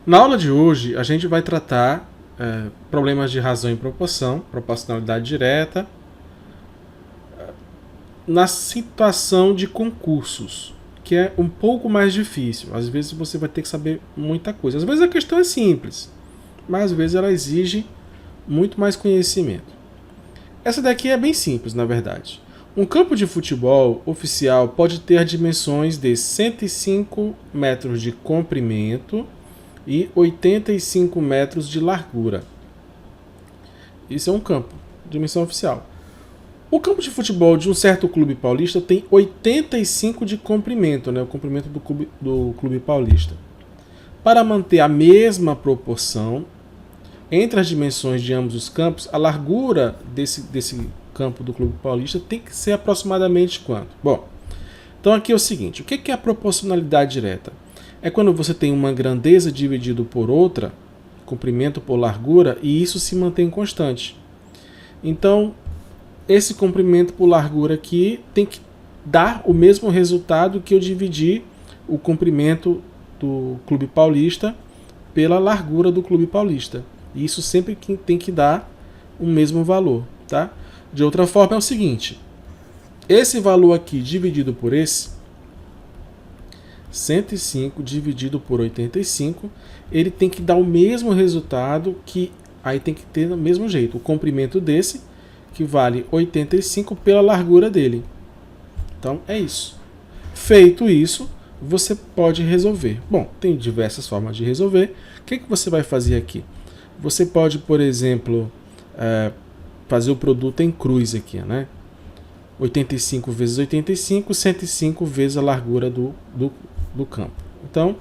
Na aula de hoje, a gente vai tratar problemas de razão e proporção, proporcionalidade direta, na situação de concursos, que é um pouco mais difícil. Às vezes você vai ter que saber muita coisa. Às vezes a questão é simples, mas às vezes ela exige muito mais conhecimento. Essa daqui é bem simples, na verdade. Um campo de futebol oficial pode ter dimensões de 105 metros de comprimento e 85 metros de largura. Isso é um campo, dimensão oficial. O campo de futebol de um certo clube paulista tem 85 de comprimento, né? O comprimento do clube paulista. Para manter a mesma proporção entre as dimensões de ambos os campos, a largura desse campo do clube paulista tem que ser aproximadamente quanto? Bom, então aqui é o seguinte, o que é a proporcionalidade direta? É quando você tem uma grandeza dividido por outra, comprimento por largura, e isso se mantém constante. Então, esse comprimento por largura aqui tem que dar o mesmo resultado que eu dividir o comprimento do clube paulista pela largura do clube paulista. E isso sempre tem que dar o mesmo valor, tá? De outra forma é o seguinte, esse valor aqui dividido por esse, 105 dividido por 85, ele tem que dar o mesmo resultado, que aí tem que ter do mesmo jeito, o comprimento desse, que vale 85 pela largura dele. Então é isso. Feito isso, você pode resolver. Bom, tem diversas formas de resolver. O que você vai fazer aqui? Você pode, por exemplo, fazer o produto em cruz aqui, né? 85 vezes 85, 105 vezes a largura do campo. Então,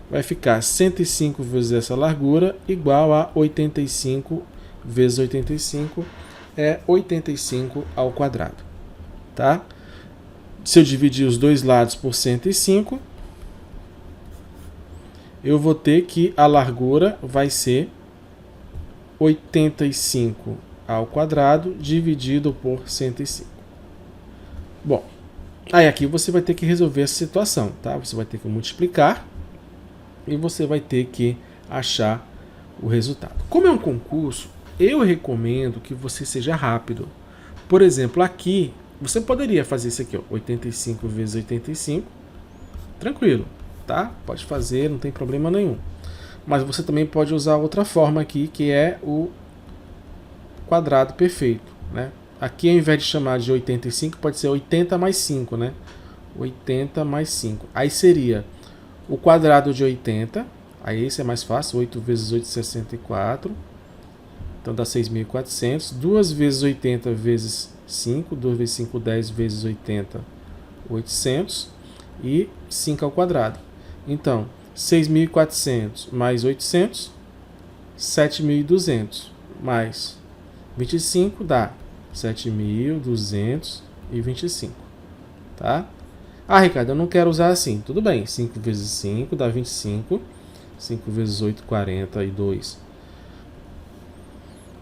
vai ficar 105 vezes essa largura igual a 85 vezes 85, é 85 ao quadrado. Tá? Se eu dividir os dois lados por 105, eu vou ter que a largura vai ser 85 ao quadrado dividido por 105. Bom, aí aqui você vai ter que resolver essa situação, tá? Você vai ter que multiplicar e você vai ter que achar o resultado. Como é um concurso, eu recomendo que você seja rápido. Por exemplo, aqui você poderia fazer isso aqui, ó, 85 vezes 85, tranquilo, tá? Pode fazer, não tem problema nenhum. Mas você também pode usar outra forma aqui, que é o quadrado perfeito, né? Aqui, ao invés de chamar de 85, pode ser 80 mais 5, né? 80 mais 5. Aí seria o quadrado de 80. Aí esse é mais fácil. 8 vezes 8, 64. Então dá 6.400. 2 vezes 80 vezes 5. 2 vezes 5, 10 vezes 80, 800. E 5 ao quadrado. Então, 6.400 mais 800, 7.200 mais 25 dá 7.225, tá? Ah, Ricardo, eu não quero usar assim. Tudo bem, 5 vezes 5 dá 25. 5 vezes 8, 42.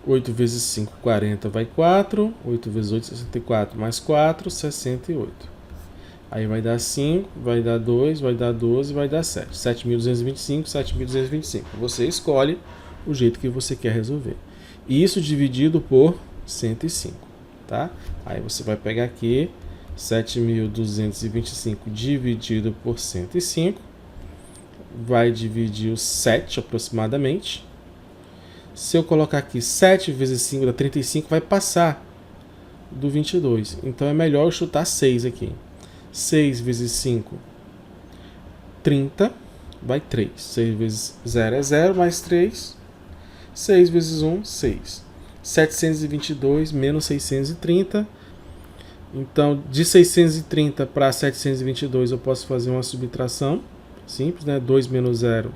8 vezes 5, 40, vai 4. 8 vezes 8, 64. Mais 4, 68. Aí vai dar 5, vai dar 2, vai dar 12, vai dar 7. 7.225, 7.225. Você escolhe o jeito que você quer resolver. Isso dividido por 105, tá? Aí você vai pegar aqui 7.225 dividido por 105, vai dividir o 7 aproximadamente. Se eu colocar aqui 7 vezes 5 dá 35, vai passar do 22. Então é melhor eu chutar 6 aqui. 6 vezes 5, 30, vai 3. 6 vezes 0 é 0, mais 3. 6 vezes 1, 6. 722 menos 630. Então, de 630 para 722 eu posso fazer uma subtração simples, né? 2 menos 0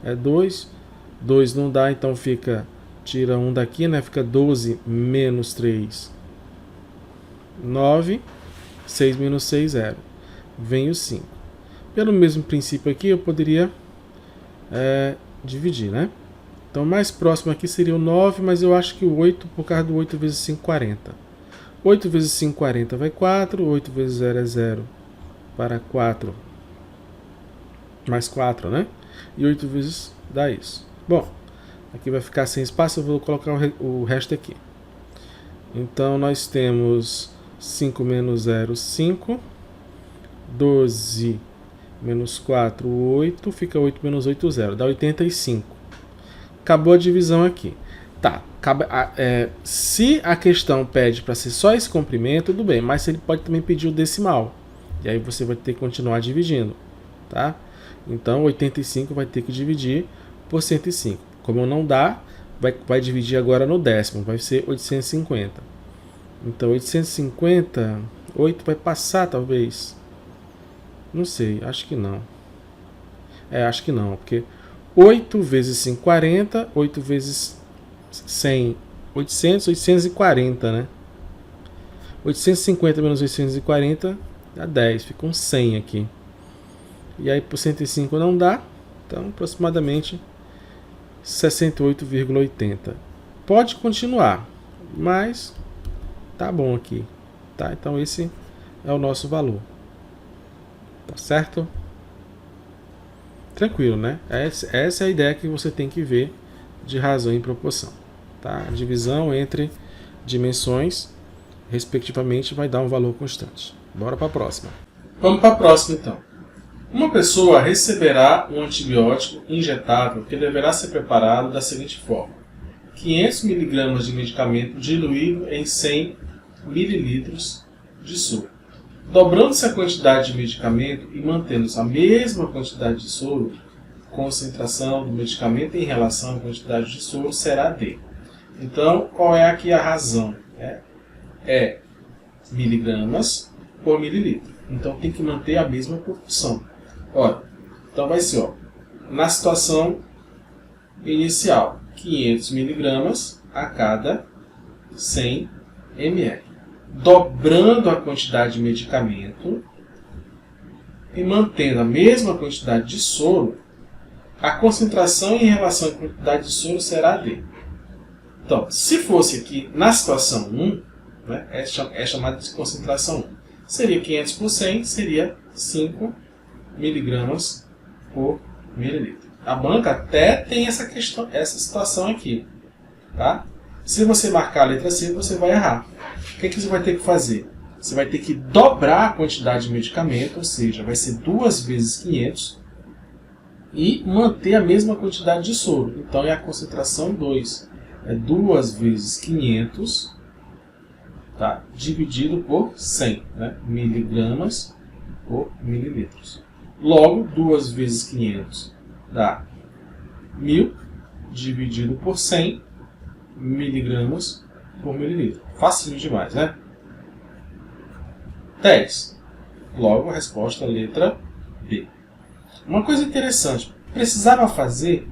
é 2. 2 não dá, então fica, tira 1 daqui, né? Fica 12 menos 3, 9. 6 menos 6, 0. Vem o 5. Pelo mesmo princípio aqui, eu poderia dividir, né? Então, mais próximo aqui seria o 9, mas eu acho que o 8, por causa do 8 vezes 5, 40. 8 vezes 5, 40, vai 4. 8 vezes 0 é 0. Para 4. Mais 4, né? e 8 vezes dá isso. Bom, aqui vai ficar sem espaço, eu vou colocar o resto aqui. Então nós temos 5 menos 0, 5. 12 menos 4, 8. Fica 8 menos 8, 0. Dá 85. Acabou a divisão aqui. Tá, se a questão pede para ser só esse comprimento, tudo bem, mas ele pode também pedir o decimal. E aí você vai ter que continuar dividindo, tá? Então 85 vai ter que dividir por 105. Como não dá, vai dividir agora no décimo, vai ser 850. Então 850, 8 vai passar talvez. Não sei, acho que não. Acho que não, porque 8 vezes 5, 40, 8 vezes 100, 800, 840, né? 850 menos 840 dá 10, fica um 100 aqui. E aí por 105 não dá, então aproximadamente 68,80. Pode continuar, mas tá bom aqui, tá? Então esse é o nosso valor. Tá certo? Tranquilo, né? Essa é a ideia que você tem que ver de razão e proporção. Tá? A divisão entre dimensões, respectivamente, vai dar um valor constante. Bora para a próxima. Vamos para a próxima, então. Uma pessoa receberá um antibiótico injetável que deverá ser preparado da seguinte forma: 500 mg de medicamento diluído em 100 ml de soro. Dobrando-se a quantidade de medicamento e mantendo-se a mesma quantidade de soro, concentração do medicamento em relação à quantidade de soro será D. Então, qual é aqui a razão? É miligramas por mililitro. Então, tem que manter a mesma proporção. Ora, então vai ser, na situação inicial, 500 miligramas a cada 100 ml. Dobrando a quantidade de medicamento e mantendo a mesma quantidade de soro, a concentração em relação à quantidade de soro será D. Então, se fosse aqui na situação 1, né, é chamada de concentração 1. Seria 500 por 100, seria 5 miligramas por mililitro. A banca até tem essa situação aqui. Tá? Se você marcar a letra C, você vai errar. O que você vai ter que fazer? Você vai ter que dobrar a quantidade de medicamento, ou seja, vai ser 2 vezes 500 e manter a mesma quantidade de soro. Então é a concentração 2. É 2 vezes 500, tá? Dividido por 100, né? Miligramas por mililitros. Logo, 2 vezes 500 dá 1000, dividido por 100 miligramas por mililitro. Facinho demais, né? 10. Logo, a resposta é a letra B. Uma coisa interessante, precisava fazer,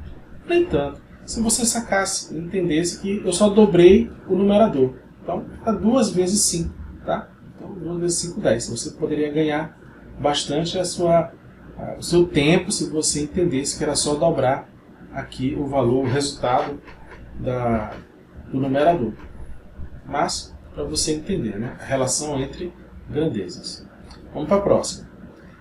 nem tanto, se você sacasse e entendesse que eu só dobrei o numerador. Então, fica 2 vezes 5, tá? Então, 2 vezes 5, 10. Você poderia ganhar bastante o seu tempo se você entendesse que era só dobrar aqui o valor, o resultado do numerador. Mas, para você entender, né? A relação entre grandezas. Vamos para a próxima.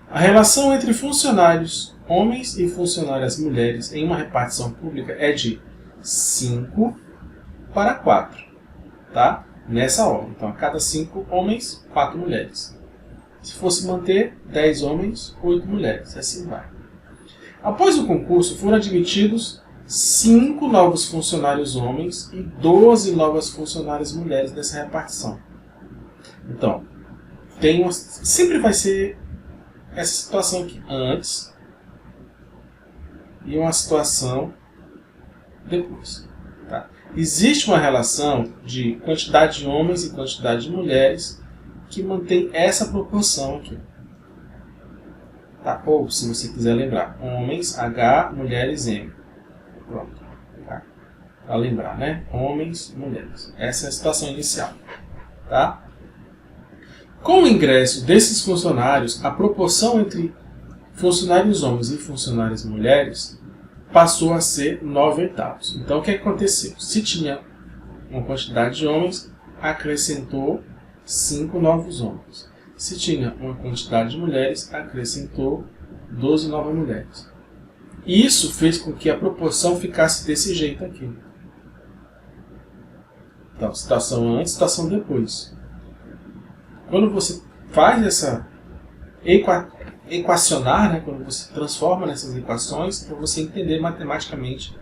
A relação entre funcionários homens e funcionárias mulheres em uma repartição pública é de 5 para 4. Tá? Nessa ordem. Então, a cada 5 homens, 4 mulheres. Se fosse manter, 10 homens, 8 mulheres. Assim vai. Após o concurso, foram admitidos 5 novos funcionários homens e 12 novas funcionárias mulheres nessa repartição. Então, sempre vai ser essa situação aqui antes e uma situação depois. Tá? Existe uma relação de quantidade de homens e quantidade de mulheres que mantém essa proporção aqui. Tá? Ou, se você quiser lembrar, homens, H, mulheres, M. Pronto. Tá? Para lembrar, né? Homens, mulheres. Essa é a situação inicial. Tá? Com o ingresso desses funcionários, a proporção entre funcionários homens e funcionárias mulheres passou a ser 9/8. Então, o que aconteceu? Se tinha uma quantidade de homens, acrescentou 5 novos homens. Se tinha uma quantidade de mulheres, acrescentou 12 novas mulheres. Isso fez com que a proporção ficasse desse jeito aqui. Então, situação antes, situação depois. Quando você faz essa equacionar, né, quando você transforma nessas equações, para você entender matematicamente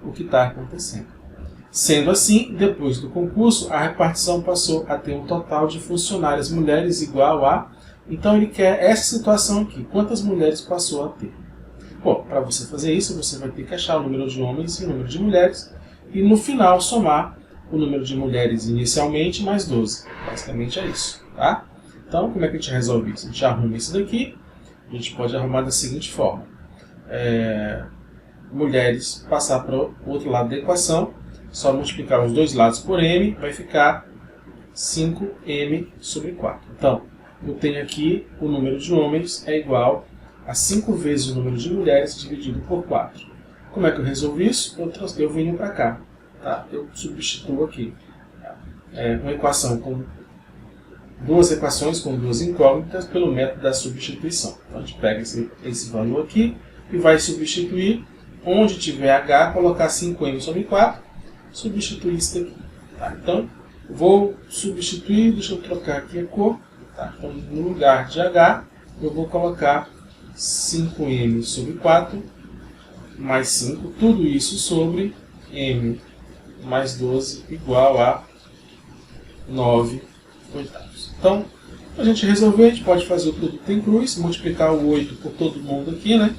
o que está acontecendo. Sendo assim, depois do concurso, a repartição passou a ter um total de funcionárias mulheres igual a... Então ele quer essa situação aqui. Quantas mulheres passou a ter? Bom, para você fazer isso, você vai ter que achar o número de homens e o número de mulheres. E no final somar o número de mulheres inicialmente mais 12. Basicamente é isso. Tá? Então, como é que a gente resolve isso? A gente arruma isso daqui. A gente pode arrumar da seguinte forma. Mulheres passar para o outro lado da equação. Só multiplicar os dois lados por m, vai ficar 5m sobre 4. Então, eu tenho aqui o número de homens é igual a 5 vezes o número de mulheres dividido por 4. Como é que eu resolvi isso? Eu venho para cá. Tá? Eu substituo aqui. Uma equação com duas equações com duas incógnitas pelo método da substituição. Então, a gente pega esse valor aqui e vai substituir. Onde tiver h, colocar 5m sobre 4. Substituir isso daqui. Tá? Então, vou substituir, deixa eu trocar aqui a cor. Tá? Então, no lugar de H, eu vou colocar 5m sobre 4 mais 5, tudo isso sobre m mais 12 igual a 9 oitavos. Então, para a gente resolver, a gente pode fazer o produto em cruz, multiplicar o 8 por todo mundo aqui, né?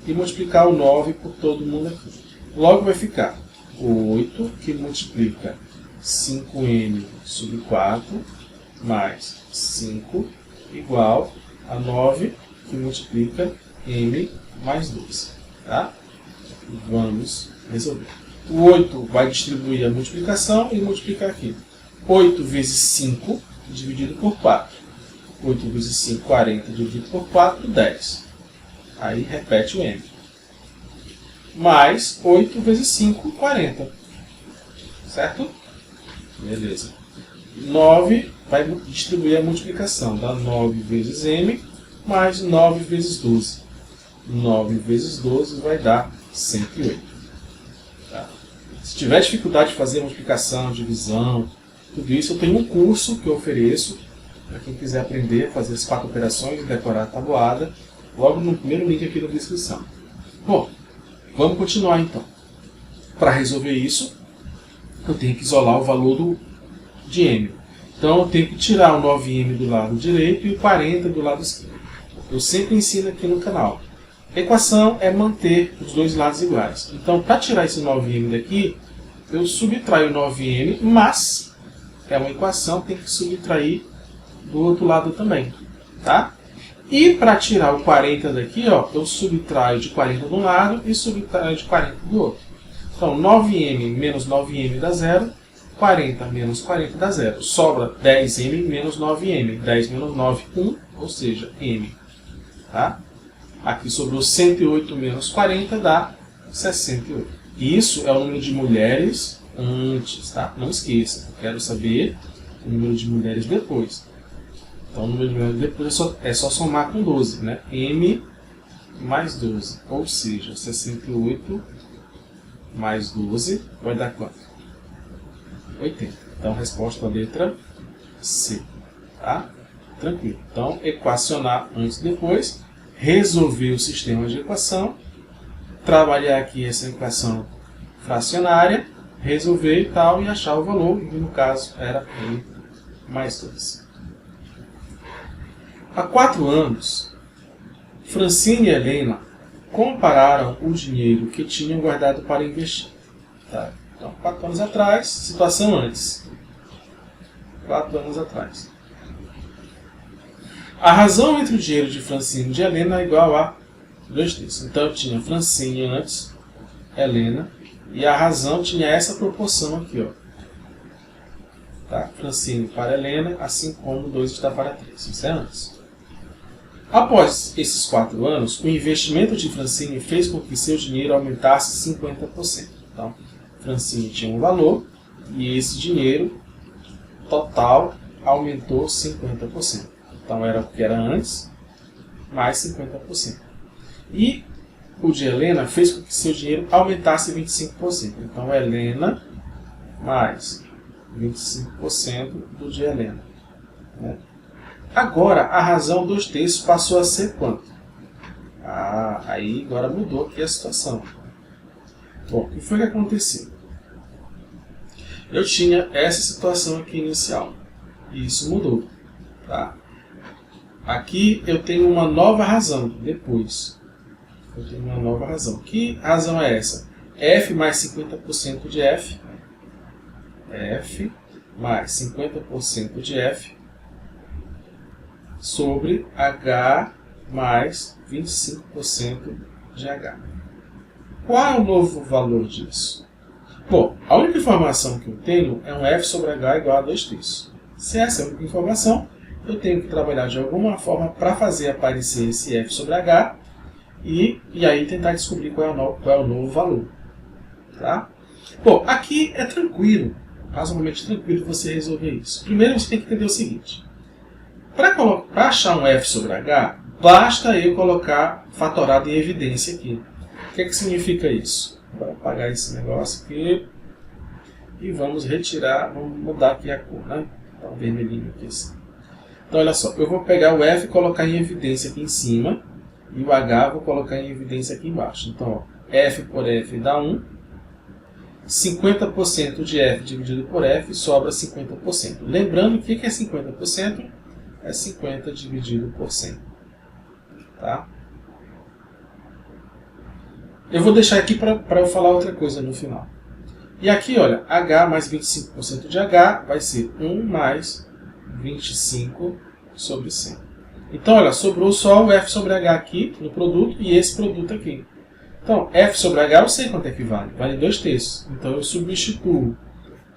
E multiplicar o 9 por todo mundo aqui. Logo vai ficar o 8 que multiplica 5m sobre 4 mais 5 igual a 9 que multiplica m mais 12. Tá? Vamos resolver. O 8 vai distribuir a multiplicação e multiplicar aqui. 8 vezes 5 dividido por 4. 8 vezes 5, 40 dividido por 4, 10. Aí repete o m. Mais 8 vezes 5, 40. Certo? Beleza. 9 vai distribuir a multiplicação. Dá 9 vezes m mais 9 vezes 12. 9 vezes 12 vai dar 108. Tá? Se tiver dificuldade de fazer multiplicação, divisão, tudo isso, eu tenho um curso que eu ofereço para quem quiser aprender a fazer as 4 operações e decorar a tabuada, logo no primeiro link aqui na descrição. Bom, vamos continuar então. Para resolver isso, eu tenho que isolar o valor de m. Então eu tenho que tirar o 9m do lado direito e o 40 do lado esquerdo. Eu sempre ensino aqui no canal. A equação é manter os dois lados iguais. Então, para tirar esse 9m daqui, eu subtraio 9m, mas é uma equação, tem que subtrair do outro lado também. Tá? E para tirar o 40 daqui, ó, eu subtraio de 40 de um lado e subtraio de 40 do outro. Então, 9m menos 9m dá 0, 40 menos 40 dá 0. Sobra 10m menos 9m. 10 menos 9, 1, ou seja, m. Tá? Aqui sobrou 108 menos 40 dá 68. E isso é o número de mulheres antes, tá? Não esqueça, eu quero saber o número de mulheres depois. Então, o número de mulheres depois é só somar com 12, né? M mais 12, ou seja, 68 mais 12 vai dar quanto? 80. Então, resposta à letra C. Tá? Tranquilo. Então, equacionar antes e depois, resolver o sistema de equação, trabalhar aqui essa equação fracionária, resolver e tal, e achar o valor, que no caso era M mais 2. Há 4 anos, Francine e Helena compararam o dinheiro que tinham guardado para investir. Tá? Então, 4 anos atrás, situação antes. 4 anos atrás. A razão entre o dinheiro de Francine e de Helena é igual a 2/3. Então, eu tinha Francine antes, Helena, e a razão tinha essa proporção aqui, ó. Tá? Francine para Helena, assim como 2 está para 3. Isso é antes. Após esses 4 anos, o investimento de Francine fez com que seu dinheiro aumentasse 50%. Então, Francine tinha um valor e esse dinheiro total aumentou 50%. Então, era o que era antes, mais 50%. E o de Helena fez com que seu dinheiro aumentasse 25%. Então, Helena mais 25% do de Helena. Né? Agora, a razão 2/3 passou a ser quanto? Aí agora mudou aqui a situação. Bom, o que foi que aconteceu? Eu tinha essa situação aqui inicial. E isso mudou. Tá? Aqui eu tenho uma nova razão depois. Eu tenho uma nova razão. Que razão é essa? F mais 50% de F. F mais 50% de F sobre H mais 25% de H. Qual é o novo valor disso? Bom, a única informação que eu tenho é um F sobre H igual a 2/3. Se essa é a única informação, eu tenho que trabalhar de alguma forma para fazer aparecer esse F sobre H e aí tentar descobrir qual é o novo valor. Tá? Bom, aqui é tranquilo, razoavelmente tranquilo você resolver isso. Primeiro você tem que entender o seguinte. Para achar um F sobre H, basta eu colocar fatorado em evidência aqui. O que significa isso? Vou apagar esse negócio aqui e vamos retirar, vamos mudar aqui a cor, né? Tá um vermelhinho aqui assim. Então olha só, eu vou pegar o F e colocar em evidência aqui em cima e o H eu vou colocar em evidência aqui embaixo. Então, ó, F por F dá 1, 50% de F dividido por F sobra 50%. Lembrando que o que é 50%? É 50 dividido por 100. Tá? Eu vou deixar aqui para eu falar outra coisa no final. E aqui, olha, H mais 25% de H vai ser 1 mais 25 sobre 100. Então, olha, sobrou só o F sobre H aqui no produto e esse produto aqui. Então, F sobre H eu sei quanto é que vale. Vale 2/3. Então, eu substituo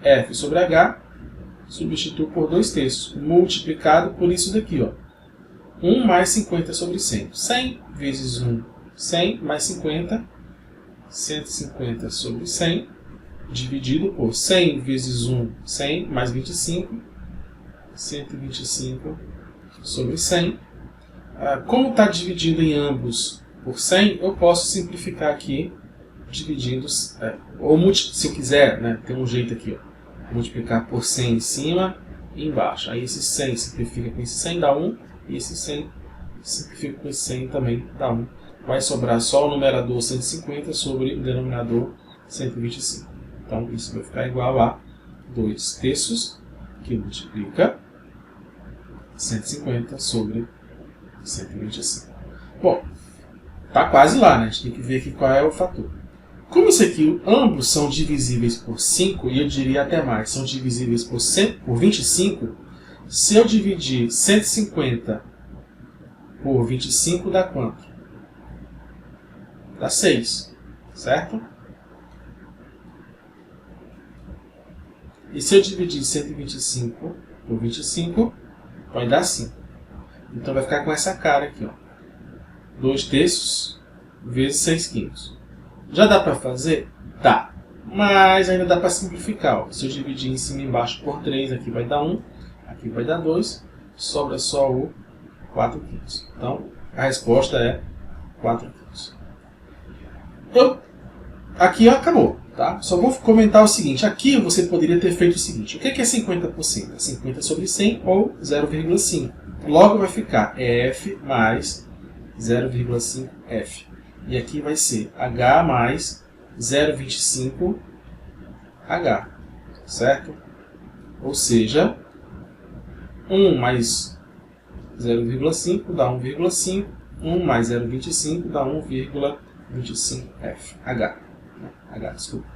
F sobre H, substituo por 2/3, multiplicado por isso daqui, ó. 1 mais 50 sobre 100. 100 vezes 1, 100 mais 50, 150 sobre 100, dividido por 100 vezes 1, 100 mais 25, 125 sobre 100. Como está dividido em ambos por 100, eu posso simplificar aqui, dividindo, ou se eu quiser, né, tem um jeito aqui, ó, multiplicar por 100 em cima e embaixo. Aí esse 100 simplifica com esse 100, dá 1, e esse 100 simplifica com esse 100 também, dá 1. Vai sobrar só o numerador 150 sobre o denominador 125. Então, isso vai ficar igual a 2/3, que multiplica 150 sobre 125. Bom, tá quase lá, né? A gente tem que ver aqui qual é o fator. Como isso aqui, ambos são divisíveis por 5, e eu diria até mais, são divisíveis por 25, se eu dividir 150 por 25 dá quanto? Dá 6, certo? E se eu dividir 125 por 25, vai dar 5. Então vai ficar com essa cara aqui, ó. 2/3 vezes 6/5. Já dá para fazer? Dá. Mas ainda dá para simplificar. Ó. Se eu dividir em cima e embaixo por 3, aqui vai dar 1, aqui vai dar 2, sobra só o 4/5. Então, a resposta é 4/5. Aqui acabou. Tá? Só vou comentar o seguinte. Aqui você poderia ter feito o seguinte. O que é 50%? É 50 sobre 100 ou 0,5. Logo vai ficar F mais 0,5 F. E aqui vai ser H mais 0,25 H. Certo? Ou seja, 1 mais 0,5 dá 1,5. 1 mais 0,25 dá 1,25 F. H, desculpa.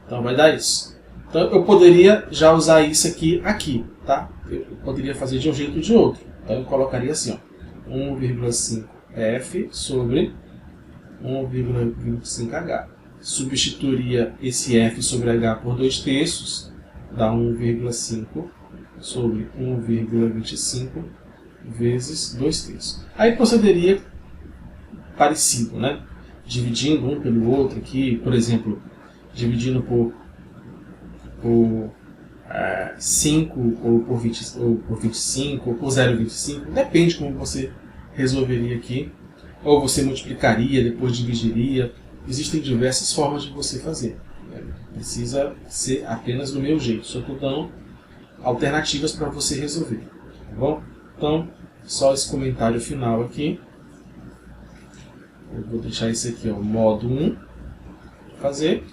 Então vai dar isso. Então eu poderia já usar isso aqui, tá? Eu poderia fazer de um jeito ou de outro. Então eu colocaria assim, ó, 1,5 F sobre 1,25 H. Substituiria esse F sobre H por 2/3, dá 1,5 sobre 1,25 vezes 2/3. Aí procederia parecido, né? Dividindo um pelo outro aqui, por exemplo, dividindo por 5 ou por 25 ou por 0,25, depende como você resolveria aqui. ou você multiplicaria, depois dividiria. Existem diversas formas de você fazer. Precisa ser apenas do meu jeito. Só estou dando alternativas para você resolver. Tá bom? Então, só esse comentário final aqui. Eu vou deixar esse aqui, ó, modo 1, fazer,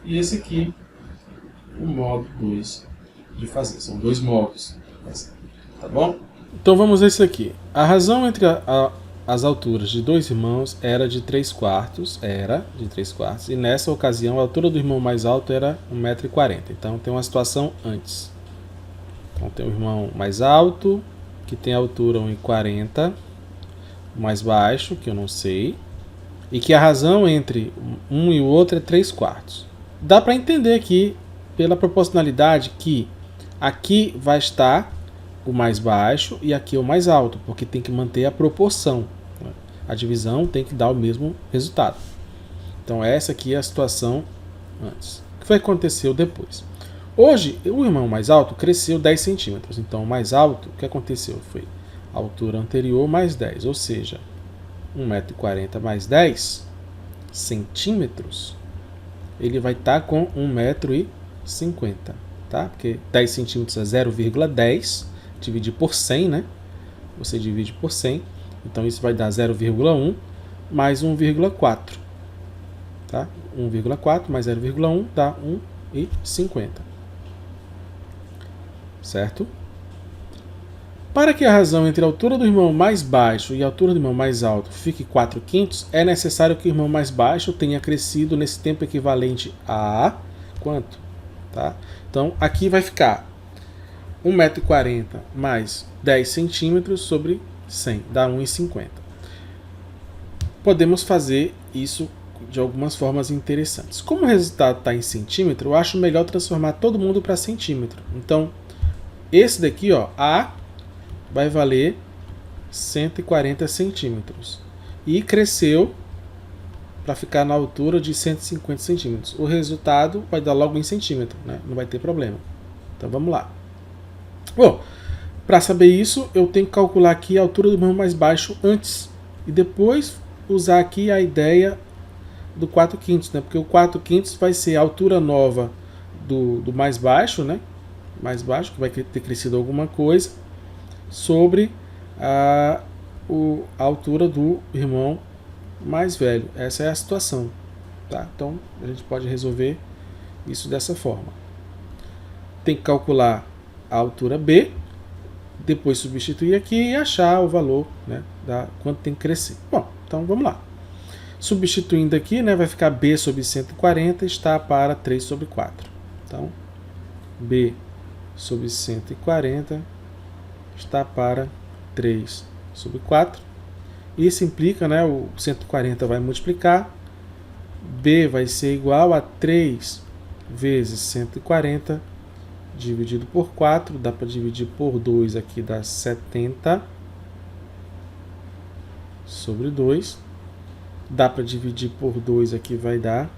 e esse aqui, o modo 2 de fazer. São dois modos de fazer. Tá bom? Então vamos ver isso aqui. A razão entre as alturas de dois irmãos era de 3/4, e nessa ocasião a altura do irmão mais alto era 1,40 m. Então tem uma situação antes. Então tem o irmão mais alto, que tem a altura 1,40 m, o mais baixo, que eu não sei, e que a razão entre um e o outro é 3/4. Dá para entender aqui, pela proporcionalidade, que aqui vai estar o mais baixo e aqui o mais alto, porque tem que manter a proporção. A divisão tem que dar o mesmo resultado. Então essa aqui é a situação antes. O que aconteceu depois? Hoje, o irmão mais alto cresceu 10 centímetros. Então o mais alto, o que aconteceu? Foi a altura anterior mais 10, ou seja, 1,40 m mais 10 centímetros, ele vai estar com 1,50 m, tá? Porque 10 centímetros é 0,10, dividir por 100, né? Você divide por 100, então isso vai dar 0,1 mais 1,4, tá? 1,4 mais 0,1 dá 1,50, certo? Para que a razão entre a altura do irmão mais baixo e a altura do irmão mais alto fique 4/5, é necessário que o irmão mais baixo tenha crescido nesse tempo equivalente a quanto? Tá? Então, aqui vai ficar 1,40 m mais 10 centímetros sobre 100, dá 1,50. Podemos fazer isso de algumas formas interessantes. Como o resultado está em centímetro, eu acho melhor transformar todo mundo para centímetro. Então, esse daqui, ó, A, vai valer 140 centímetros. E cresceu para ficar na altura de 150 centímetros. O resultado vai dar logo em centímetro, né? Não vai ter problema. Então vamos lá. Bom, para saber isso, eu tenho que calcular aqui a altura do irmão mais baixo antes. E depois usar aqui a ideia do 4/5, né? Porque o 4/5 vai ser a altura nova do mais baixo, né? Mais baixo, que vai ter crescido alguma coisa, sobre a altura do irmão mais velho. Essa é a situação, tá? Então a gente pode resolver isso dessa forma. Tem que calcular a altura B, depois substituir aqui e achar o valor, né, da quanto tem que crescer. Bom, então vamos lá. Substituindo aqui, né, vai ficar B sobre 140 está para 3/4. Então B sobre 140 está para 3/4. Isso implica, né, o 140 vai multiplicar, B vai ser igual a 3 vezes 140 dividido por 4, dá para dividir por 2 aqui, dá 70 sobre 2, dá para dividir por 2 aqui, vai dar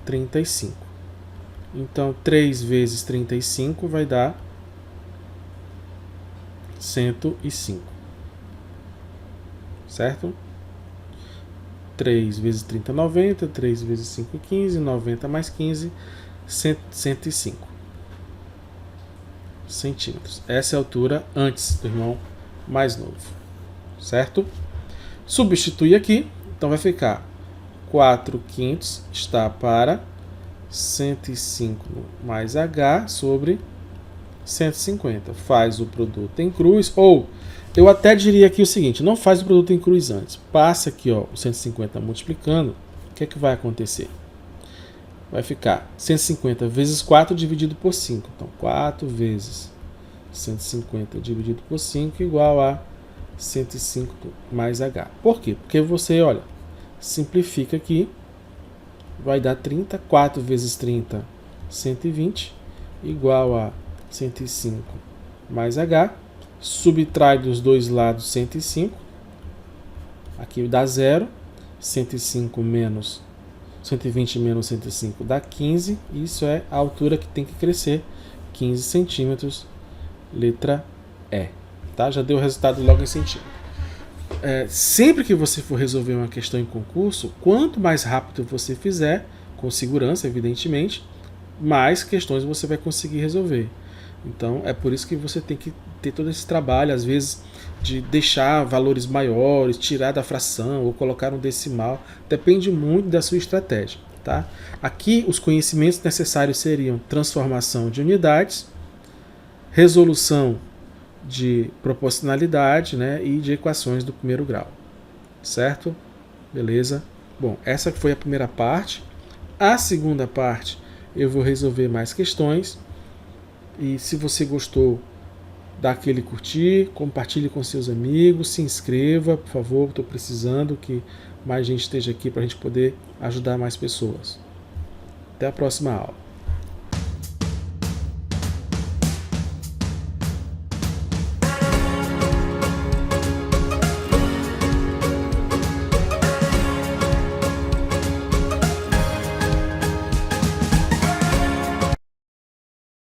35. Então 3 vezes 35 vai dar 105, certo? 3 vezes 30, 90, 3 vezes 5, 15, 90 mais 15, 105 centímetros. Essa é a altura antes do irmão mais novo, certo? Substitui aqui, então vai ficar 4/5 está para 105 mais H sobre 150. Faz o produto em cruz, ou eu até diria aqui o seguinte, não faz o produto em cruz antes. Passa aqui, ó, o 150 multiplicando, o que é que vai acontecer? Vai ficar 150 vezes 4 dividido por 5. Então, 4 vezes 150 dividido por 5 igual a 105 mais H. Por quê? Porque você, olha, simplifica aqui, vai dar 30. 4 vezes 30, 120, igual a 105 mais H. Subtrai dos dois lados 105. Aqui dá 0. 105 menos 120 menos 105 dá 15. Isso é a altura que tem que crescer, 15 centímetros, letra E. Tá? Já deu o resultado logo em centímetro. sempre que você for resolver uma questão em concurso, quanto mais rápido você fizer, com segurança, evidentemente, mais questões você vai conseguir resolver. Então é por isso que você tem que ter todo esse trabalho, às vezes, de deixar valores maiores, tirar da fração ou colocar um decimal. Depende muito da sua estratégia. Tá? Aqui os conhecimentos necessários seriam transformação de unidades, resolução de proporcionalidade, né, e de equações do primeiro grau. Certo? Beleza? Bom, essa foi a primeira parte. A segunda parte eu vou resolver mais questões. E se você gostou, dá aquele curtir, compartilhe com seus amigos, se inscreva, por favor, estou precisando que mais gente esteja aqui para a gente poder ajudar mais pessoas. Até a próxima aula.